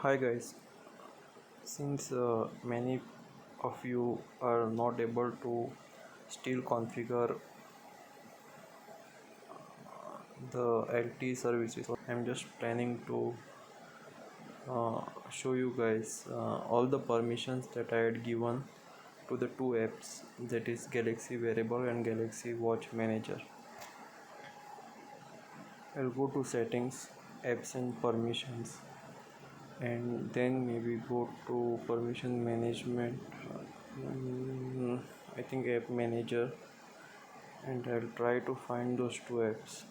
Hi guys, since many of you are not able to still configure the LTE services, I'm just planning to show you guys all the permissions that I had given to the two apps, that is Galaxy Wearable and Galaxy Watch Manager. I'll go to settings, apps and permissions, and then maybe go to permission management. I think app manager, and I'll try to find those two apps.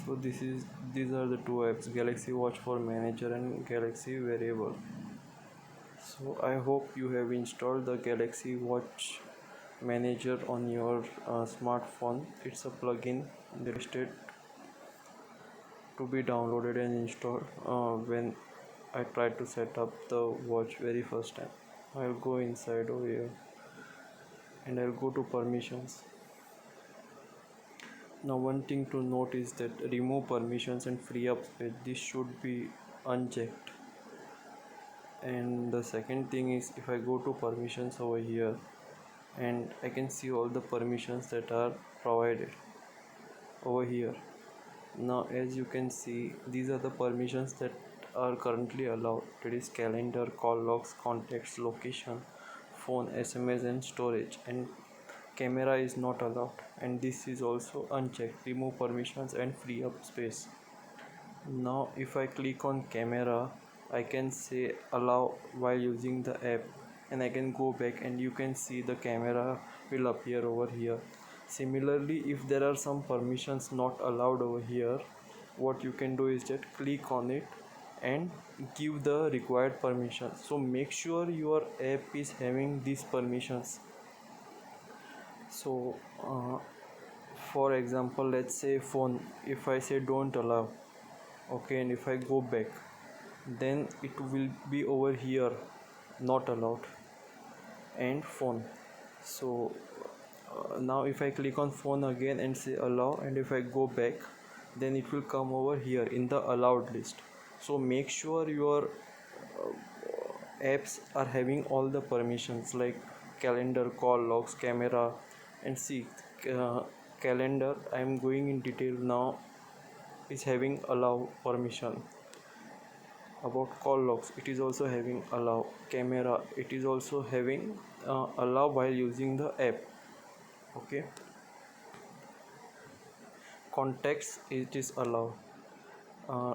So these are the two apps, Galaxy Watch for Manager and Galaxy Wearable. So I hope you have installed the Galaxy Watch Manager on your smartphone. It's a plugin listed to be downloaded and installed when I tried to set up the watch very first time. I'll go inside over here and I'll go to permissions. Now one thing to note is that remove permissions and free up space, this should be unchecked. And the second thing is, if I go to permissions over here, and I can see all the permissions that are provided over here. Now as you can see, these are the permissions that are currently allowed, that is calendar, call logs, contacts, location, phone, SMS and storage, and camera is not allowed, and this is also unchecked, remove permissions and free up space. Now if I click on camera, I can say allow while using the app, and I can go back and you can see the camera will appear over here. Similarly, if there are some permissions not allowed over here, what you can do is that click on it and give the required permissions. So make sure your app is having these permissions. So for example, let's say phone, if I say don't allow, okay, and if I go back, then it will be over here not allowed, and phone. So now if I click on phone again and say allow, and if I go back, then it will come over here in the allowed list. So make sure your apps are having all the permissions like calendar, call logs, camera, and see calendar, I am going in detail now, is having allow permission. About call logs, it is also having allow. Camera, it is also having allow while using the app. Okay, contacts, it is allow.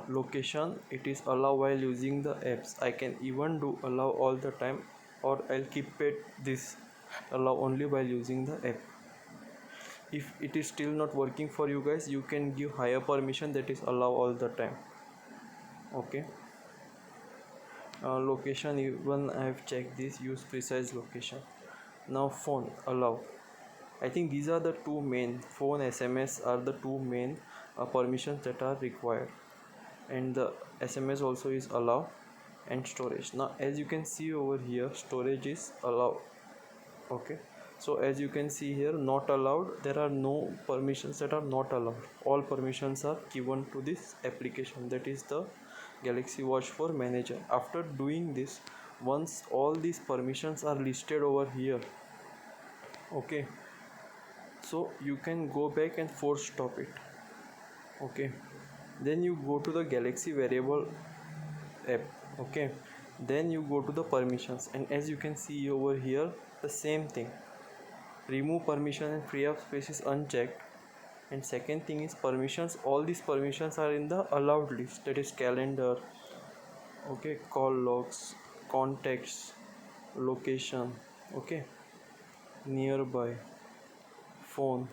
Location, it is allow while using the apps. I can even do allow all the time, or I'll keep it this allow only while using the app. If it is still not working for you guys, you can give higher permission, that is allow all the time. Okay, location, even I have checked this, use precise location. Now phone, allow. I think these are the two main, phone, SMS are the two main permissions that are required, and the SMS also is allow, and storage. Now as you can see over here, storage is allow. Okay, so as you can see here, not allowed, there are no permissions that are not allowed, all permissions are given to this application, that is the Galaxy Watch for Manager. After doing this, once all these permissions are listed over here, okay, so you can go back and force stop it. Okay, then you go to the Galaxy Wearable app. Okay, then you go to the permissions, and as you can see over here, the same thing, remove permission and free up space is unchecked. And second thing is permissions, all these permissions are in the allowed list, that is calendar, okay, call logs, contacts, location, okay, nearby, phone,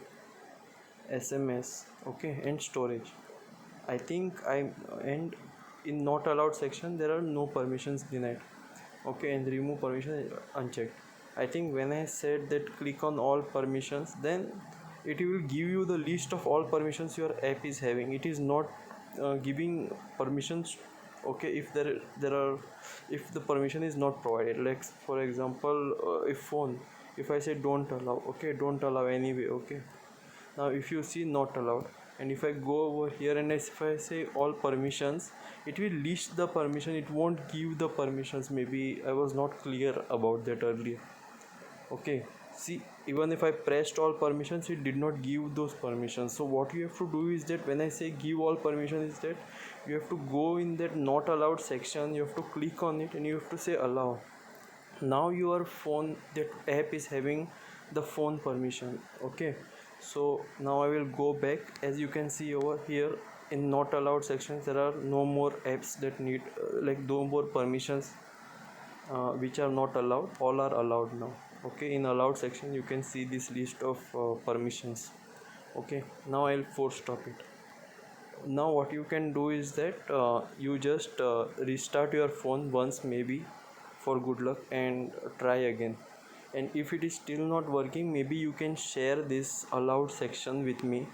SMS, okay, and storage. I think and in not allowed section there are no permissions denied, okay, and remove permission unchecked. I think when I said that click on all permissions, then it will give you the list of all permissions your app is having. It is not giving permissions, okay, if there are, if the permission is not provided. Like for example, if phone, if I say don't allow, okay, don't allow anyway, okay, now if you see not allowed, and if I go over here and if I say all permissions, it will list the permission, it won't give the permissions. Maybe I was not clear about that earlier. Okay, see, even if I pressed all permissions, it did not give those permissions. So what you have to do is that when I say give all permissions, is that you have to go in that not allowed section, you have to click on it and you have to say allow. Now your phone, that app is having the phone permission. Okay, so now I will go back. As you can see over here in not allowed sections, there are no more apps that need like no more permissions which are not allowed. All are allowed now. Okay, in allowed section you can see this list of permissions. Okay, now I'll force stop it. Now what you can do is that you just restart your phone once, maybe for good luck, and try again. And if it is still not working, maybe you can share this allowed section with me.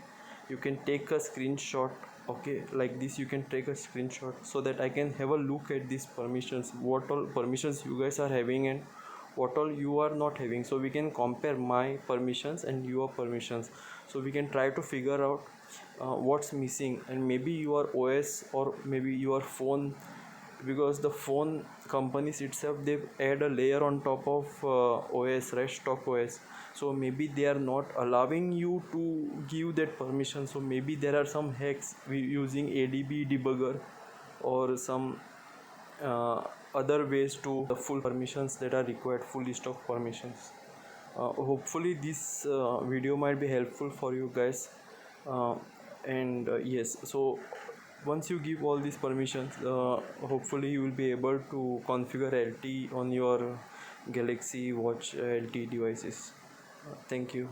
You can take a screenshot. Okay, like this you can take a screenshot so that I can have a look at these permissions, what all permissions you guys are having and what all you are not having, so we can compare my permissions and your permissions, so we can try to figure out what's missing. And maybe your OS or maybe your phone, because the phone companies itself, they add a layer on top of OS, right, stock OS. So maybe they are not allowing you to give that permission. So maybe there are some hacks using ADB debugger or some other ways to the full permissions that are required, full list of permissions. Hopefully this video might be helpful for you guys. And yes, so once you give all these permissions, hopefully you will be able to configure LTE on your Galaxy Watch LTE devices. Thank you.